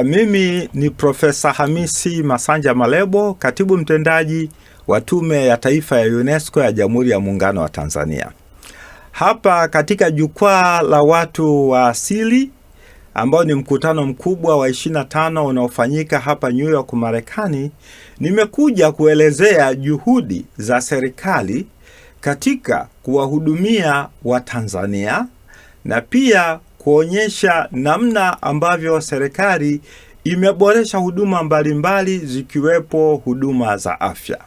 Mimi ni Profesa Hamisi Masanja Malebo, katibu mtendaji wa Tume ya Taifa ya UNESCO ya Jamhuri ya Muungano wa Tanzania. Hapa katika jukwaa la watu wa asili ambao ni mkutano mkubwa wa 25 unaofanyika hapa New York, Marekani, nimekuja kuelezea juhudi za serikali katika kuwahudumia Watanzania na pia kuonyesha namna ambavyo serikali imeboresha huduma mbalimbali zikiwepo huduma za afya.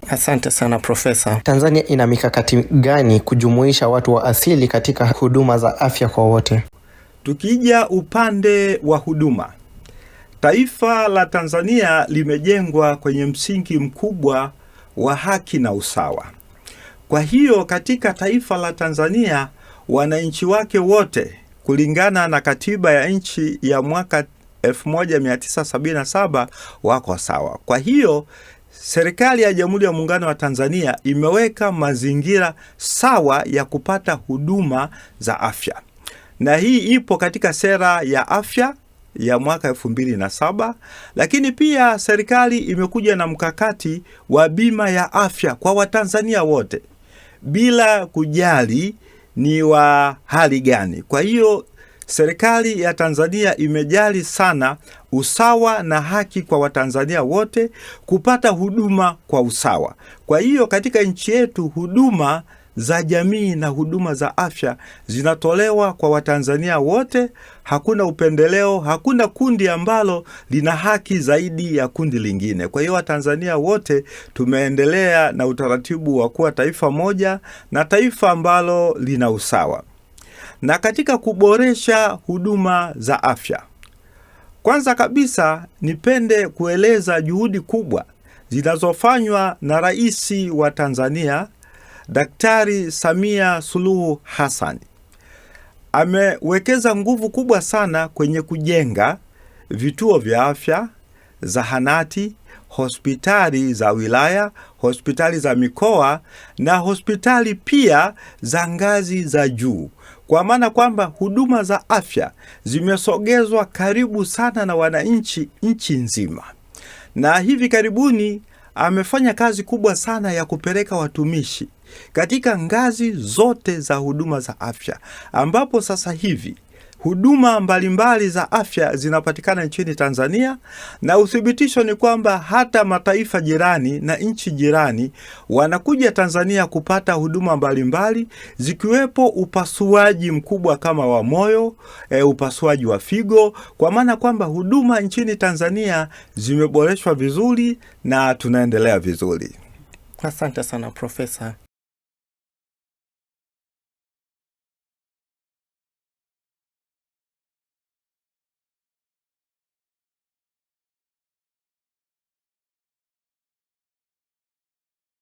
Asante sana Profesa. Tanzania ina mikakati gani kujumuisha watu wa asili katika huduma za afya kwa wote? Tukija upande wa huduma, taifa la Tanzania limejengwa kwenye msingi mkubwa wa haki na usawa. Kwa hiyo katika taifa la Tanzania, wananchi wake wote kulingana na katiba ya nchi ya mwaka 1977 wako sawa. Kwa hiyo serikali ya Jamhuri ya Muungano wa Tanzania imeweka mazingira sawa ya kupata huduma za afya. Na hii ipo katika sera ya afya ya mwaka 2007, lakini pia serikali imekuja na mkakati wa bima ya afya kwa Watanzania wote bila kujali ni wa hali gani. Kwa hiyo serikali ya Tanzania imejali sana usawa na haki kwa Watanzania wote kupata huduma kwa usawa. Kwa hiyo katika nchi yetu huduma za jamii na huduma za afya zinatolewa kwa Watanzania wote, hakuna upendeleo, hakuna kundi ambalo lina haki zaidi ya kundi lingine. Kwa hiyo Watanzania wote tumeendelea na utaratibu wa kuwa taifa moja na taifa ambalo lina usawa. Na katika kuboresha huduma za afya, kwanza kabisa nipende kueleza juhudi kubwa zinazofanywa na Rais wa Tanzania Daktari Samia Suluhu Hassan. Amewekeza nguvu kubwa sana kwenye kujenga vituo vya afya, zahanati, hospitali za wilaya, hospitali za mikoa na hospitali pia za ngazi za juu. Kwa maana kwamba huduma za afya zimesogezwa karibu sana na wananchi nchi nzima. Na hivi karibuni amefanya kazi kubwa sana ya kupeleka watumishi katika ngazi zote za huduma za afya, ambapo sasa hivi huduma mbalimbali za afya zinapatikana nchini Tanzania, na uthibitisho ni kwamba hata mataifa jirani na nchi jirani wanakuja Tanzania kupata huduma mbalimbali zikiwepo upasuaji mkubwa kama wa moyo, upasuaji wa figo, kwa maana kwamba huduma nchini Tanzania zimeboreshwa vizuri na tunaendelea vizuri. Asante sana Profesa.